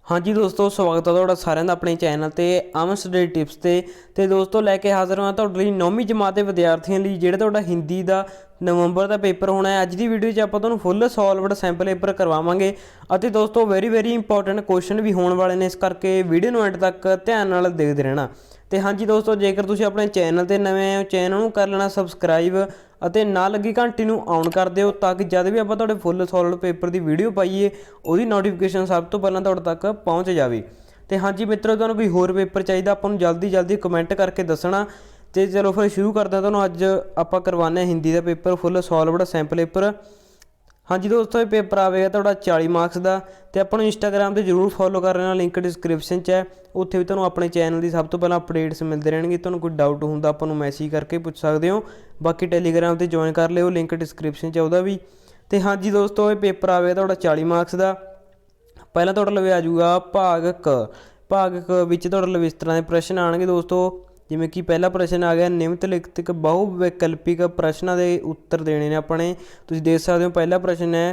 हाँ जी दोस्तों, स्वागत है तुहाडा सारिਆਂ ਦਾ ਆਪਣੇ चैनल ਤੇ ਅਮਨ ਸਟੱਡੀ ਟਿਪਸ ਤੇ ਦੋਸਤੋ ਲੈ ਕੇ ਹਾਜ਼ਰ ਹਾਂ ਤੁਹਾਡੇ ਲਈ 9ਵੀਂ ਜਮਾਤ ਦੇ ਵਿਦਿਆਰਥੀਆਂ ਲਈ ਜਿਹੜਾ ਤੁਹਾਡਾ ਹਿੰਦੀ ਦਾ ਨਵੰਬਰ ਦਾ ਪੇਪਰ ਹੋਣਾ ਹੈ। ਅੱਜ ਦੀ ਵੀਡੀਓ 'ਚ ਆਪਾਂ ਤੁਹਾਨੂੰ ਫੁੱਲ ਸੋਲਵਡ ਸੈਂਪਲ ਪੇਪਰ ਕਰਵਾਵਾਂਗੇ ਅਤੇ ਦੋਸਤੋ ਵੈਰੀ ਇੰਪੋਰਟੈਂਟ ਕੁਐਸਚਨ ਵੀ ਹੋਣ ਵਾਲੇ ਨੇ, ਇਸ ਕਰਕੇ ਵੀਡੀਓ ਨੂੰ ਐਂਡ ਤੱਕ ਧਿਆਨ ਨਾਲ ਦੇਖਦੇ ਰਹਿਣਾ। ਤੇ ਹਾਂਜੀ ਦੋਸਤੋ, ਜੇਕਰ ਤੁਸੀਂ ਆਪਣੇ ਚੈਨਲ ਤੇ ਨਵੇਂ ਹੋ ਚੈਨਲ ਨੂੰ ਕਰ ਲੈਣਾ ਸਬਸਕ੍ਰਾइब ਅਤੇ ਨਾਲ ਲੱਗੀ ਘੰਟੀ ਨੂੰ ਔਨ ਕਰ ਦਿਓ ਤਾਂ ਕਿ ਜਦ ਵੀ ਆਪਾਂ ਤੁਹਾਡੇ ਫੁੱਲ ਸੋਲਵਡ ਪੇਪਰ ਦੀ ਵੀਡੀਓ ਪਾਈਏ ਉਹਦੀ ਨੋਟੀਫਿਕੇਸ਼ਨ ਸਭ ਤੋਂ ਪਹਿਲਾਂ ਤੁਹਾਡੇ ਤੱਕ पहुँच जाए। तो हाँ जी मित्रों, तुहानूं कोई होर पेपर चाहिए आपको जल्दी कमेंट करके दसना। तो चलो फिर शुरू करते हैं। तुहानूं अज आपां करवाने हिंदी का paper full solved sample paper. हाँ जी दोस्तों, ये पेपर आएगा तुहाडा 40 मार्क्स का। तो आपां नूं इंस्टाग्राम पर जरूर फॉलो कर लेना, लिंक डिस्क्रिप्शन च है। उत्थे भी तुहानूं अपने चैनल की सब तो पहला अपडेट्स मिलते रहेंगे। तुहानूं कोई डाउट हुंदा आपां नूं मैसेज करके पूछ सकते हो। बाकी टैलीग्राम पर ज्वाइन कर लिओ, लिंक डिस्क्रिप्शन च उहदा भी। तो हाँ जी दोस्तों, ये पेपर आएगा तुहाडा 40 मार्क्स का। पहला तुहाडे लवे आ जाऊगा भाग क विच तुहाडे लवे इस तरह के प्रश्न आएंगे दोस्तों, जिवें कि पहला प्रश्न आ गया निम्नलिखित बहुविकल्पिक प्रश्नों के उत्तर देने ने अपने। तुसीं देख सकते हो पहला प्रश्न है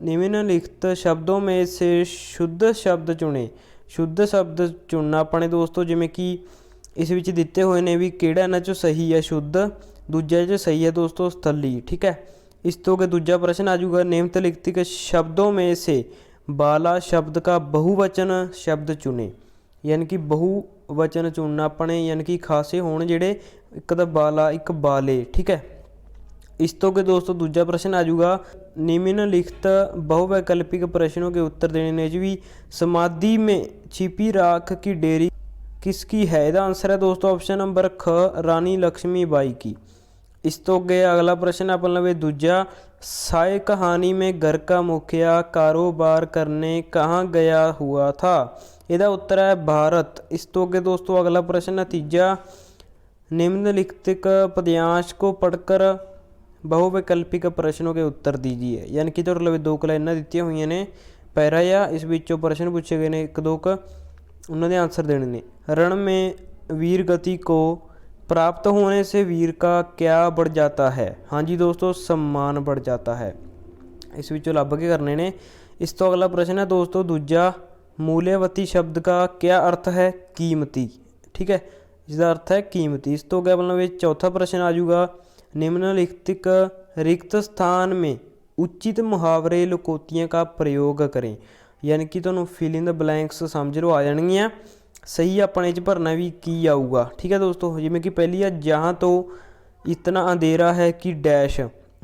निम्नलिखित शब्दों में से शुद्ध शब्द चुने। शुद्ध शब्द चुनना अपने दोस्तों, जिवें कि इस विच दिते हुए ने भी किहड़ा इन्हां चों सही है शुद्ध, दूजा च सही है दोस्तों स्थली। ठीक है, इस तो के दूजा प्रश्न आ जाऊगा निम्नलिखित शब्दों में से बाला शब्द का बहुवचन शब्द चुने। यानी कि बहुवचन चुनना अपने, यानी कि खासे होने जेड़े एक दा बाला एक बाले। ठीक है, इस तो के दोस्तों दूजा प्रश्न आ जाऊगा निम्नलिखित बहुवैकल्पिक प्रश्नों के उत्तर देने भी समाधि में छिपी राख की डेरी किसकी है। इसका आंसर है दोस्तों ऑप्शन नंबर ख रानी लक्ष्मी बाई की। इस तो अगे अगला प्रश्न अपन लवे दूजा साय कहानी में घर का मुखिया कारोबार करने कहाँ गया हुआ था। इसका उत्तर है भारत। इस तो अगे दोस्तों अगला प्रश्न है तीजा निम्नलिखित पद्यांश को पढ़कर बहुविकल्पिक प्रश्नों के उत्तर दीजिए। यानी कि तुहाडे लवे दो लाइनां दित्तियां होईयां ने, पैरा या इस विचों प्रश्न पूछे गए ने, एक दो उन्हां दे आंसर देने ने। रण में वीर गति को प्राप्त होने से वीर का क्या बढ़ जाता है। हाँ जी दोस्तों, सम्मान बढ़ जाता है। इस विचों लभ के करने ने। इस तो अगला प्रश्न है दोस्तों दूजा मूल्यवती शब्द का क्या अर्थ है कीमती। ठीक है, इसका अर्थ है कीमती। इस तो अगर मतलब चौथा प्रश्न आ जाऊगा निम्नलिखित रिक्त स्थान में उचित मुहावरे लुकोतियाँ का प्रयोग करें। यानी कि तुहानूं फिल इन द ब्लैंक्स समझ लो आ जाएंगियाँ, सही अपने च भरना भी की आऊगा। ठीक है दोस्तों, जिमें कि पहली है जहाँ तो इतना अंधेरा है कि डैश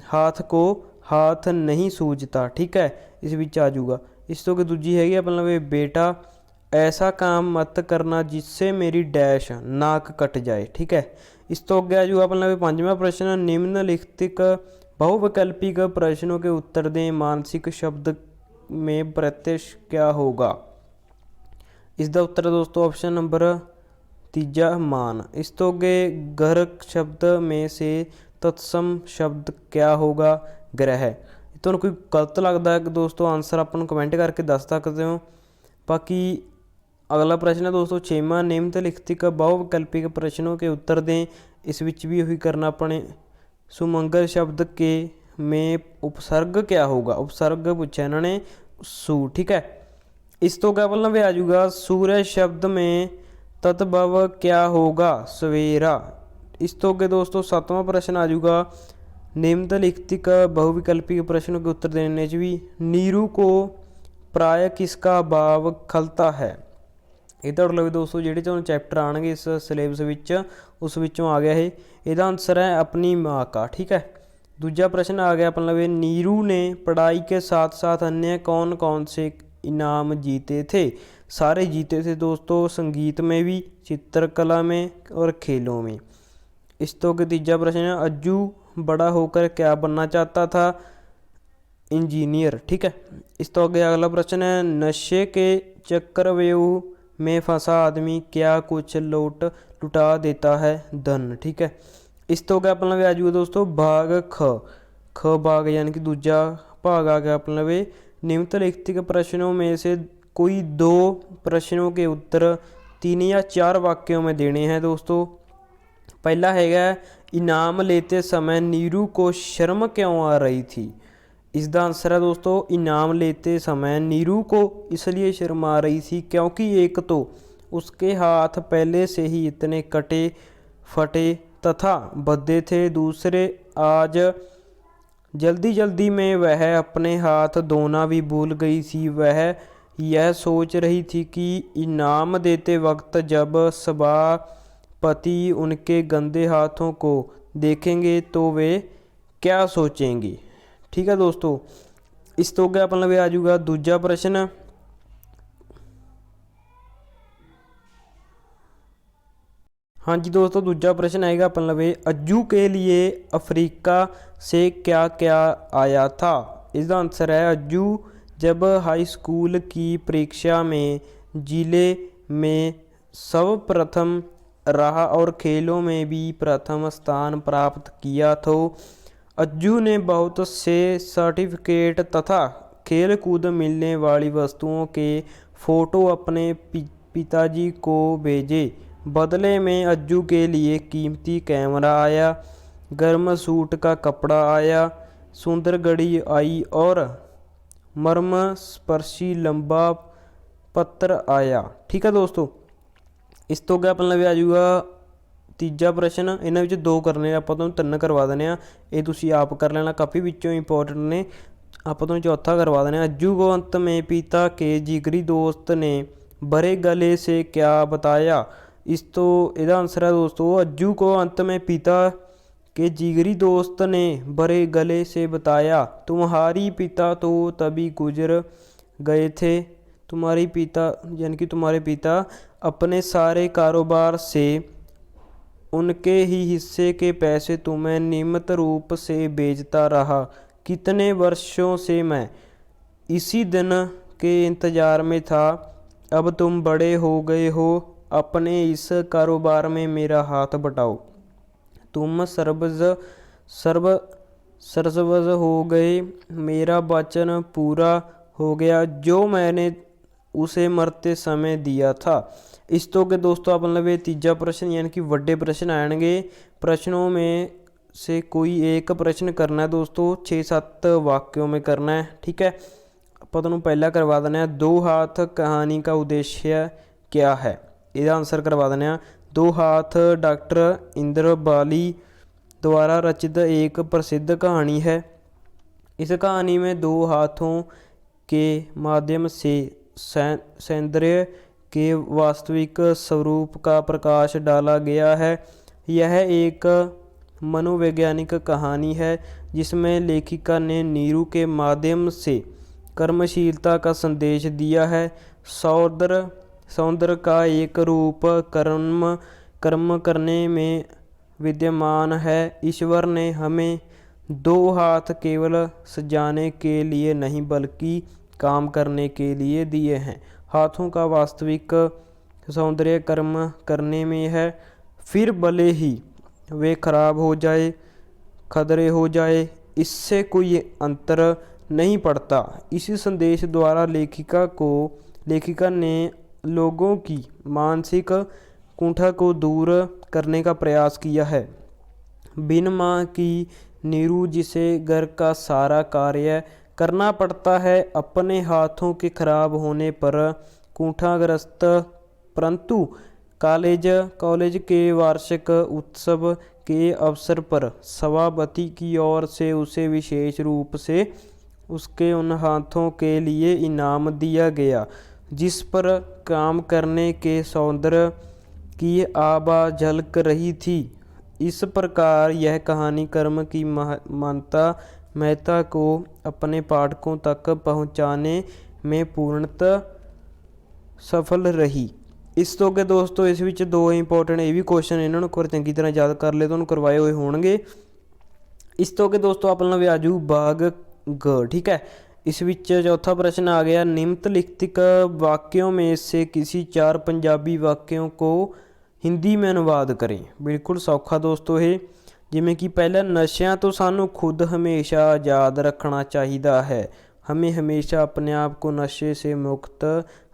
हाथ को हाथ नहीं सूझता। ठीक है, इस विच आ जाऊगा। इस तो कि दूजी हैगी अपना बेटा ऐसा काम मत करना जिससे मेरी डैश नाक कट जाए। ठीक है, इस तो अगे आ जाऊगा अपना पांचवा प्रश्न निम्नलिखित बहुविकल्पिक प्रश्नों के उत्तर दें मानसिक शब्द में प्रत्यक्ष क्या होगा। इसका उत्तर है दोस्तों ऑप्शन नंबर तीजा मान। इस तो अगे घर शब्द में से तत्सम शब्द क्या होगा ग्रह। तो कोई गलत लगता है दोस्तों आंसर अपन कमेंट करके दस सकते हो। बाकी अगला प्रश्न है दोस्तों छेवां निम्नलिखित बहुविकल्पिक प्रश्नों के उत्तर दें। इस विच भी वही करना अपने। सुमंगल शब्द के में उपसर्ग क्या होगा। उपसर्ग पूछा इन्होंने सु। ठीक है, इस तो क्या बोलना भी आ जाऊगा सूर्य शब्द में तत्भव क्या होगा सवेरा। इस तो के दोस्तों सातवां प्रश्न आ जाऊगा निम्नलिखित बहुविकल्पिक प्रश्नों के उत्तर देने से भी नीरू को प्राय किसका भाव खलता है। ये तो मतलब दोस्तों जेडे तुहानूं चैप्टर आएंगे इस सिलेबस विच उस विचों आ गया है। इसका आंसर है अपनी माँ का। ठीक है, दूजा प्रश्न आ गया मतलब नीरू ने पढ़ाई के साथ साथ अन्य कौन कौन से इनाम जीते थे। सारे जीते थे दोस्तों, संगीत में भी, चित्रकला में और खेलों में। इस तो के तीजा प्रश्न है अज्जू बड़ा होकर क्या बनना चाहता था इंजीनियर। ठीक है, इस तो आगे अगला प्रश्न है नशे के चक्रव्यूह में फंसा आदमी क्या कुछ लुटा देता है धन। ठीक है, इस तो क्या अपना आ जाऊगा दोस्तों भाग ख भाग, यानी कि दूजा भाग आ गया अपना वे निम्नलिखित प्रश्नों में से कोई दो प्रश्नों के उत्तर 3 या 4 वाक्यों में देने हैं दोस्तों। पहला हैगा इनाम लेते समय नीरू को शर्म क्यों आ रही थी। इसका आंसर है दोस्तों इनाम लेते समय नीरू को इसलिए शर्मा रही थी क्योंकि एक तो उसके हाथ पहले से ही इतने कटे फटे तथा भद्दे थे, दूसरे आज जल्दी जल्दी में वह अपने हाथ धोना भी भूल गई थी। वह यह सोच रही थी कि इनाम देते वक्त जब सभापति उनके गंदे हाथों को देखेंगे तो वे क्या सोचेंगे। ठीक है दोस्तों, इस तो क्या मतलब आ जाऊगा दूजा प्रश्न। हाँ जी दोस्तों, दूजा प्रश्न आएगा अपन लवे अज्जू के लिए अफ्रीका से क्या क्या आया था। इसका आंसर है अज्जू जब हाई स्कूल की परीक्षा में जिले में सर्वप्रथम रहा और खेलों में भी प्रथम स्थान प्राप्त किया तो अज्जू ने बहुत से सर्टिफिकेट तथा खेल कूद मिलने वाली वस्तुओं के फोटो अपने पिताजी को भेजे। बदले में अज्जू के लिए कीमती कैमरा आया, गर्म सूट का कपड़ा आया, सुंदर घड़ी आई और मर्म स्पर्शी लंबा पत्र आया। ठीक है दोस्तों, इस तो क्या अपन आ जाऊगा तीजा प्रश्न। इन्होंने विच दो करने, आप तीन करवा देने आ, ये तुसी आप कर लेना, काफ़ी विचों इंपोर्टेंट ने। आप चौथा करवा देने। अज्जू को अंत में पिता के जिगरी दोस्त ने बड़े गले से क्या बताया। इस तो इसका आंसर है दोस्तों अज्जू को अंत में पिता के जिगरी दोस्त ने बड़े गले से बताया, तुम्हारी पिता तो तभी गुजर गए थे। तुम्हारी पिता यानी कि तुम्हारे पिता अपने सारे कारोबार से उनके ही हिस्से के पैसे तुम्हें नियमित रूप से भेजता रहा। कितने वर्षों से मैं इसी दिन के इंतज़ार में था। अब तुम बड़े हो गए हो, अपने इस कारोबार में मेरा हाथ बटाओ। तुम सरसब्ज हो गए, मेरा वचन पूरा हो गया जो मैंने उसे मरते समय दिया था। इस तो के दोस्तों आप मतलब ये तीजा प्रश्न यानी कि वड्डे प्रश्न आएंगे। प्रश्नों में से कोई एक प्रश्न करना है दोस्तों, 6-7 वाक्यों में करना है। ठीक है, आप तुम पहला करवा देना है दो हाथ कहानी का उद्देश्य क्या है। इसका आंसर करवा देना दो हाथ डॉक्टर इंद्रबाली द्वारा रचित एक प्रसिद्ध कहानी है। इस कहानी में दो हाथों के माध्यम से सौंदर्य के वास्तविक स्वरूप का प्रकाश डाला गया है। यह एक मनोवैज्ञानिक कहानी है जिसमें लेखिका ने नीरू के माध्यम से कर्मशीलता का संदेश दिया है। सौंदर्य का एक रूप कर्म करने में विद्यमान है। ईश्वर ने हमें दो हाथ केवल सजाने के लिए नहीं बल्कि काम करने के लिए दिए हैं। हाथों का वास्तविक सौंदर्य कर्म करने में है, फिर भले ही वे खराब हो जाए, खदरे हो जाए, इससे कोई अंतर नहीं पड़ता। इसी संदेश द्वारा लेखिका ने लोगों की मानसिक कुंठा को दूर करने का प्रयास किया है। बिन माँ की नीरू जिसे घर का सारा कार्य करना पड़ता है, अपने हाथों के खराब होने पर कुंठाग्रस्त, परंतु कॉलेज के वार्षिक उत्सव के अवसर पर सभापति की ओर से उसे विशेष रूप से उसके उन हाथों के लिए इनाम दिया गया जिस पर काम करने के सौंदर्य की आभा झलक रही थी। इस प्रकार यह कहानी कर्म की महत्ता को अपने पाठकों तक पहुंचाने में पूर्णतः सफल रही। इस तो के दोस्तों इस विच दो इंपोर्टेंट ये भी क्वेश्चन इन्होंने एक बार चंगी तरह याद कर ले तो करवाए हुए होंगे। इस तो के दोस्तों अपना व्याजू भाग ग। ठीक है, इस विच चौथा प्रश्न आ गया निम्नलिखित वाक्यों में से किसी 4 पंजाबी वाक्यों को हिंदी में अनुवाद करें। बिल्कुल सौखा दोस्तों है। जिमें कि पहला नशियां तो सानू खुद हमेशा आज़ाद रखना चाहिए है। हमें हमेशा अपने आप को नशे से मुक्त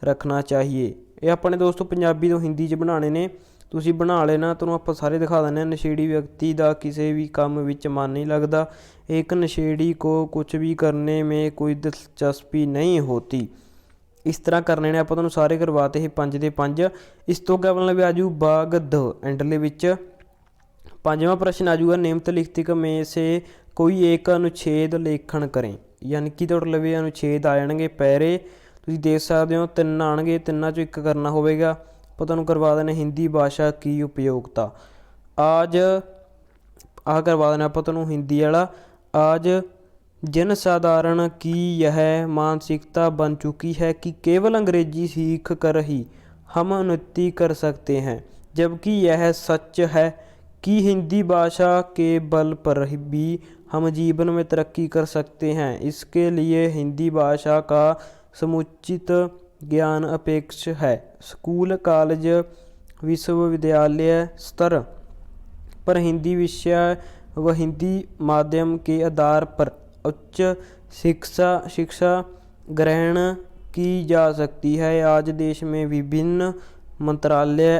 रखना चाहिए। ये अपने दोस्तों पंजाबी तो हिंदी च बनाने ने। ਤੁਸੀਂ ਬਣਾ ਲੈਣਾ। ਤੁਹਾਨੂੰ ਆਪਾਂ ਸਾਰੇ ਦਿਖਾ ਦਿੰਦੇ ਹਾਂ। ਨਸ਼ੇੜੀ ਵਿਅक्ति ਦਾ किसी भी काम ਵਿੱਚ मन नहीं लगता। एक नशेड़ी को कुछ भी करने में कोई दिलचस्पी नहीं होती। इस तरह करने ने ਆਪਾਂ ਤੁਹਾਨੂੰ ਸਾਰੇ ਕਰਵਾਤੇ ਇਹ 5 ਦੇ 5। ਇਸ ਤੋਂ ਅੱਗੇ ਆਪਣੇ ਲਈ ਆਜੂ ਬਾਗ ਦ ਐਂਡਲੇ ਵਿੱਚ 5ਵਾਂ ਪ੍ਰਸ਼ਨ ਆਜੂਗਾ ਨਿਯਮਤ ਲਿਖਤਿਕ में से कोई एक अनुच्छेद लेखन करें। यानी कि ਤੁਹਾਡੇ ਲਈ अनुच्छेद आ ਜਾਣਗੇ ਪੈਰੇ, ਤੁਸੀਂ ਦੇਖ ਸਕਦੇ ਹੋ 3 ਆਣਗੇ, ਤਿੰਨਾਂ ਚੋਂ ਇੱਕ ਕਰਨਾ ਹੋਵੇਗਾ। ਆਪਾਂ ਤੁਹਾਨੂੰ ਕਰਵਾ ਦੇਣਾ हिंदी भाषा की उपयोगिता। आज आ करवा देना ਆਪਾਂ ਤੁਹਾਨੂੰ हिंदी वाला। आज जनसाधारण की यह मानसिकता बन चुकी है कि केवल अंग्रेजी सीख कर ही हम उन्नति कर सकते हैं, जबकि यह सच है कि हिंदी भाषा के बल पर भी हम जीवन में तरक्की कर सकते हैं। इसके लिए हिंदी भाषा का समुचित ज्ञान अपेक्षित है। स्कूल, कॉलेज, विश्वविद्यालय स्तर पर हिंदी विषय व हिंदी माध्यम के आधार पर उच्च शिक्षा ग्रहण की जा सकती है। आज देश में विभिन्न मंत्रालय,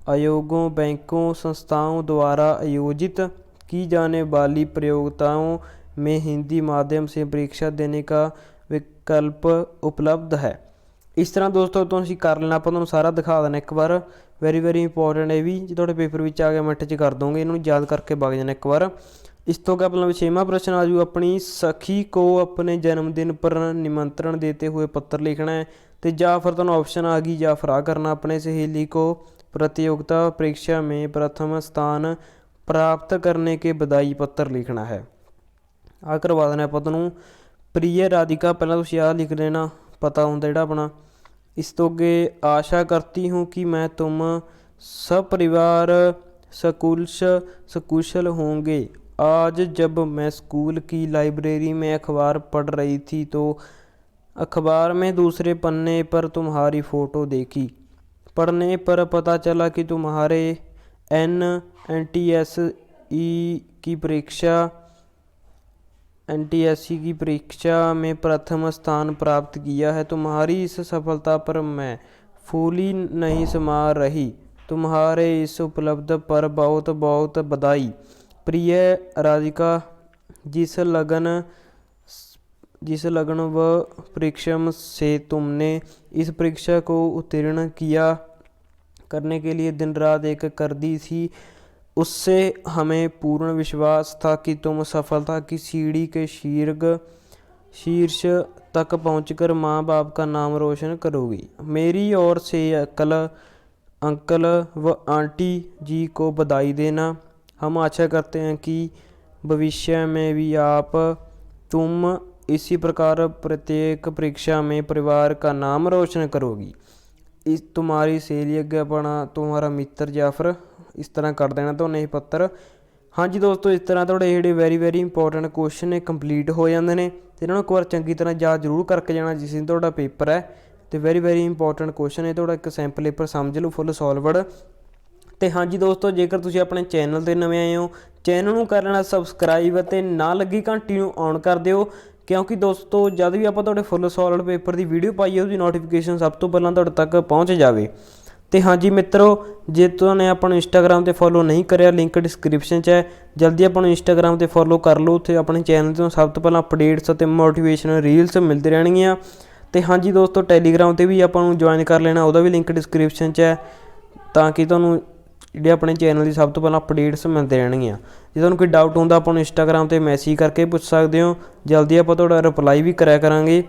आयोगों, बैंकों, संस्थाओं द्वारा आयोजित की जाने वाली प्रतियोगिताओं में हिंदी माध्यम से परीक्षा देने का विकल्प उपलब्ध है। इस तरह दोस्तों तुसीं कर लेना। ਆਪਾਂ ਤੁਹਾਨੂੰ ਸਾਰਾ ਦਿਖਾ ਦੇਣਾ ਇੱਕ ਵਾਰ। ਵੈਰੀ ਇੰਪੋਰਟੈਂਟ ਇਹ ਵੀ, ਜੇ ਤੁਹਾਡੇ ਪੇਪਰ ਵਿੱਚ ਆ ਗਿਆ ਮਿੰਟ 'ਚ ਕਰ ਦੋਗੇ। ਇਹਨੂੰ ਯਾਦ ਕਰਕੇ ਵਗ ਜਾਣਾ ਇੱਕ ਵਾਰ। इस तो क्या अपना 6वां प्रश्न आजू अपनी सखी को अपने जन्मदिन पर निमंत्रण देते हुए पत्र लिखना है। तो या फिर तुहानूं ऑप्शन आ गई या फिर आ करना अपने सहेली को प्रतियोगिता परीक्षा में प्रथम स्थान प्राप्त करने के बधाई पत्र लिखना है। आ करवा देना आपां तुहानूं। प्रिय राधिका पहला तुसीं आ लिख लेना, पता हुंदा जिहड़ा अपना। इस तो अगे आशा करती हूँ कि मैं तुम सब परिवार सकुशल होंगे। आज जब मैं स्कूल की लाइब्रेरी में अखबार पढ़ रही थी तो अखबार में दूसरे पन्ने पर तुम्हारी फ़ोटो देखी। पढ़ने पर पता चला कि तुम्हारे NTSE की परीक्षा में प्रथम स्थान प्राप्त किया है। तुम्हारी इस सफलता पर मैं फूली नहीं समा रही। तुम्हारे इस उपलब्धि पर बहुत बहुत बधाई। प्रिय राधिका, जिस लगन व परिश्रम से तुमने इस परीक्षा को उत्तीर्ण किया करने के लिए दिन रात एक कर दी थी, उससे हमें पूर्ण विश्वास था कि तुम सफलता की सीढ़ी के शीर्ष तक पहुंचकर माँ बाप का नाम रोशन करोगी। मेरी ओर से अंकल व आंटी जी को बधाई देना। हम आशा करते हैं कि भविष्य में भी तुम इसी प्रकार प्रत्येक परीक्षा में परिवार का नाम रोशन करोगी। इस तुम्हारी सहेली अगे अपना तुम्हारा मित्र या फिर इस तरह कर देना तो नहीं पत्र। हाँ जी दोस्तों, इस तरह थोड़े जोड़े वेरी इंपॉर्टेंट क्वेश्चन ने कंप्लीट हो जाते हैं। तो इन्होंने एक बार चंगी तरह याद जरूर करके जाना जिस दिन थोड़ा पेपर है। तो वेरी इंपॉर्टेंट क्वेश्चन है, थोड़ा एक सैंपल पेपर समझ लो फुल सॉल्वड। तो हाँ जी दोस्तों, जेकर तुसीं अपने चैनल ते नवे आए हो, चैनल नूं कर लेना सबसक्राइब ते ना लगी घंटी नूं ऑन कर दिओ, क्योंकि दोस्तों जद भी आपां तुहाडे फुल सॉल्वड पेपर की वीडियो पाईए उसकी नोटिफिकेशन सब तो पहलां तुहाडे तक पहुँच जाए। तो हाँ जी मित्रों, जे तुहाने आपां नूं इंस्टाग्राम ते फॉलो नहीं करिया, लिंक डिस्क्रिप्शन च है, जल्दी आपां नूं इंस्टाग्राम ते फॉलो कर लो। उत्थे अपने चैनल तो सब तो पहलां अपडेट्स ते मोटिवेशनल रील्स मिलती रहणगीआं। तो हाँ जी दोस्तों, टैलीग्राम ते भी आपां नूं ज्वाइन कर लेना, उहदा भी लिंक डिस्क्रिप्शन च है, ताकि तुहानूं ਜਿਹੜੇ ਆਪਣੇ ਚੈਨਲ ਦੀ ਸਭ ਤੋਂ ਪਹਿਲਾਂ ਅਪਡੇਟਸ ਮਿਲਦੇ ਰਹਿਣਗੀਆਂ। ਜੇ ਤੁਹਾਨੂੰ ਕੋਈ ਡਾਊਟ ਹੁੰਦਾ ਆਪਾਂ ਨੂੰ ਇੰਸਟਾਗ੍ਰਾਮ 'ਤੇ ਮੈਸੇਜ ਕਰਕੇ ਪੁੱਛ ਸਕਦੇ ਹੋ, ਜਲਦੀ ਆਪਾਂ ਤੁਹਾਡਾ ਰਿਪਲਾਈ ਵੀ ਕਰਿਆ ਕਰਾਂਗੇ।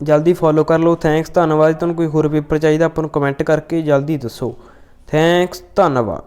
ਜਲਦੀ ਫੋਲੋ ਕਰ ਲਓ। ਥੈਂਕਸ, ਧੰਨਵਾਦ। ਤੁਹਾਨੂੰ ਕੋਈ ਹੋਰ ਪੇਪਰ ਚਾਹੀਦਾ ਆਪਾਂ ਨੂੰ ਕਮੈਂਟ ਕਰਕੇ ਜਲਦੀ ਦੱਸੋ। ਥੈਂਕਸ, ਧੰਨਵਾਦ।